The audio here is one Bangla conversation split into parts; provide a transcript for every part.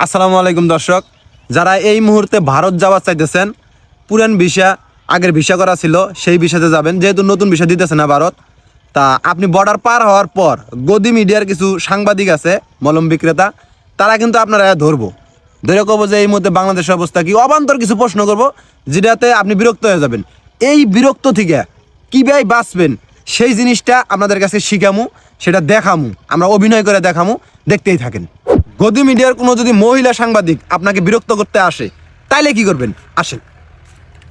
আসসালামু আলাইকুম দর্শক, যারা এই মুহূর্তে ভারত যাওয়ার চাইতেছেন, পুরান ভিসা আগের ভিসা করা ছিল সেই ভিসাতে যাবেন, যেহেতু নতুন ভিসা দিতেছে না ভারত। তা আপনি বর্ডার পার হওয়ার পর গদি মিডিয়ার কিছু সাংবাদিক আছে, মলম বিক্রেতা, তারা কিন্তু আপনারা ধরবো, ধরে কব যে এই মুহূর্তে বাংলাদেশের অবস্থা কি, অবান্তর কিছু প্রশ্ন করব যেটাতে আপনি বিরক্ত হয়ে যাবেন। এই বিরক্ত থেকে কীভাবে বাঁচবেন সেই জিনিসটা আপনাদের কাছে শিখামু, সেটা দেখামু, আমরা অভিনয় করে দেখামু, দেখতেই থাকেন। গদি মিডিয়ার কোনো যদি মহিলা সাংবাদিক আপনাকে বিরক্ত করতে আসে তাইলে কি করবেন, আসেন।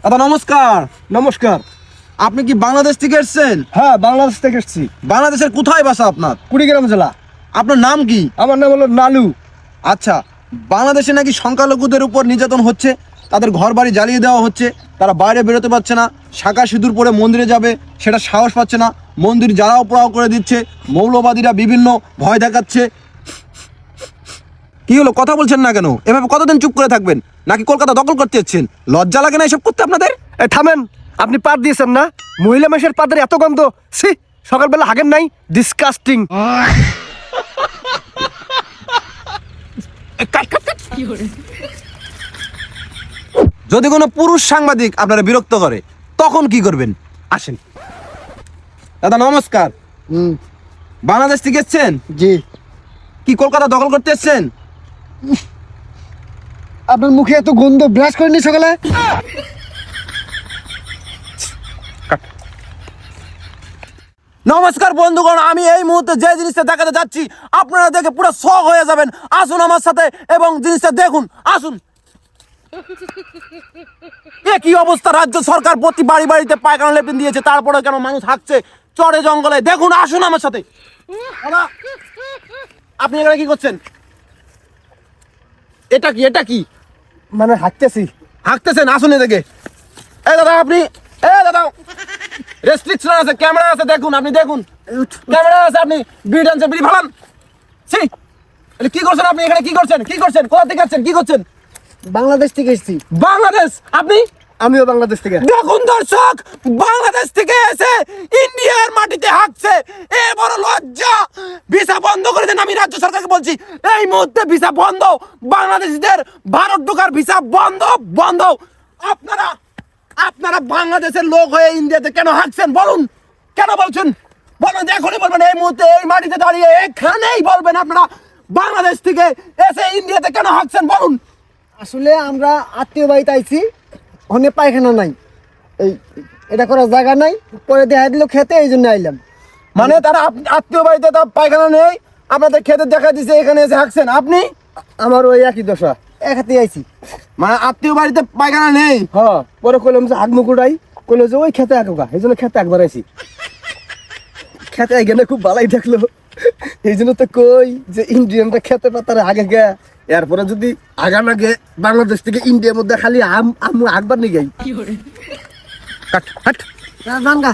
দাদা নমস্কার। নমস্কার। আপনি কি বাংলাদেশ থেকে এসেছেন? হ্যাঁ, বাংলাদেশ থেকে এসেছি। বাংলাদেশের কোথায় বাসা আপনার? কুড়িগ্রাম জেলা। আপনার নাম কি? আমার নাম হলো নালু। আচ্ছা, বাংলাদেশে নাকি সংখ্যালঘুদের উপর নির্যাতন হচ্ছে, তাদের ঘর বাড়ি জ্বালিয়ে দেওয়া হচ্ছে, তারা বাইরে বেরোতে পারছে না, শাঁখা সিঁদুর পরে মন্দিরে যাবে সেটা সাহস পাচ্ছে না, মন্দির জ্বালাও পোড়াও করে দিচ্ছে, মৌলবাদীরা বিভিন্ন ভয় দেখাচ্ছে। কি হলো, কথা বলছেন না কেন? এভাবে কতদিন চুপ করে থাকবেন? নাকি কলকাতা দখল করতে যাচ্ছেন? লজ্জা লাগে না এসব করতে আপনাদের? থামেন, আপনি পাত দিয়েছেন না? মহিলা মেশের পাতের এত গন্ধ, ছি, সকালবেলা হাগেন নাই? ডিসকাস্টিং। যদি কোনো পুরুষ সাংবাদিক আপনারা বিরক্ত করে তখন কি করবেন, আসেন। দাদা নমস্কার। বাংলাদেশ থেকে এসছেন? জি। কি কলকাতা দখল করতে এসছেন? আপনার মুখে এত গন্ধ, ব্রাশ করেননি সকালে? নমস্কার বন্ধুগণ, আমি এই মুহূর্তে যে জিনিসটা দেখাতে যাচ্ছি আপনারা দেখে পুরো শক হয়ে যাবেন। আসুন আমার সাথে এবং জিনিসটা দেখুন, আসুন। এ কি অবস্থা, রাজ্য সরকার প্রতি বাড়ি বাড়িতে পায়খানা লেপিন দিয়েছে, তারপরে কেন মানুষ হাঁকছে চড়ে জঙ্গলে, দেখুন, আসুন আমার সাথে। দাদা, আপনি এখানে কি করছেন? এটা কি, এটা কি? মানে হাঁকতেছি। হাঁকতেছেন? আসুন এদিকে। এই দাদা, আপনি, দাদা রেস্ট্রিকশন আছে, ক্যামেরা আছে, দেখুন, আপনি দেখুন, ক্যামেরা আছে, আপনি বিড়ি টানছেন, বিড়ি ফালান। ছি, কি করছেন আপনি এখানে? কি করছেন, কি করছেন, কোথা থেকে আসছেন, কি করছেন? বাংলাদেশ থেকে এসেছি। বাংলাদেশ? আপনি? আমিও বাংলাদেশ থেকে। দেখুন দর্শক, বাংলাদেশ থেকে এসে ইন্ডিয়ার মাটিতে হাঁকছে, এ বড় লজ্জা। ভিসা বন্ধ করে দেন, আমি রাজ্য সরকারকে বলছি এই মুহূর্তে ভিসা বন্ধ, বাংলাদেশিদের ভারত ঢোকার ভিসা বন্ধ, বন্ধ। আপনারা আপনারা বাংলাদেশের লোক হয়ে ইন্ডিয়াতে কেন হাঁকছেন বলুন, কেন বলছেন বলুন, এখনই বলবেন, এই মুহূর্তে এই মাটিতে দাঁড়িয়ে এখানেই বলবেন আপনারা বাংলাদেশ থেকে এসে ইন্ডিয়াতে কেন হাঁকছেন বলুন। আসলে আমরা আত্মীয় বাড়িতে আইছি, ওখানে পায়খানা নাই, এই এটা করার জায়গা নাই, পরে দেখা দিল খেতে, এই জন্য আইলাম। মানে তারা আত্মীয় বাড়িতে তার পায়খানা নেই, আপনাদের খেতে দেখা দিছে, এখানে এসে হাঁকছেন আপনি? আমার ওই একই দশা, এক হাতে আইছি। মানে আত্মীয় বাড়িতে পায়খানা নেই? হ্যাঁ, পরে কইলাম যে আগমুখ উড়াই, কইলো যে ওই খেতে আঁকা, এই জন্য খেতে একবার আইছি। খেতে এখানে খুব ভালোই দেখলো, এই জন্য তো কই যে ইন্ডিয়ানটা খেতে পাতারে আগে গে, এরপরে যদি আগা না গে বাংলাদেশ থেকে ইন্ডিয়ার মধ্যে খালি আম আকবার নিয়ে গাই। কাট হাট। ভাঙ্গা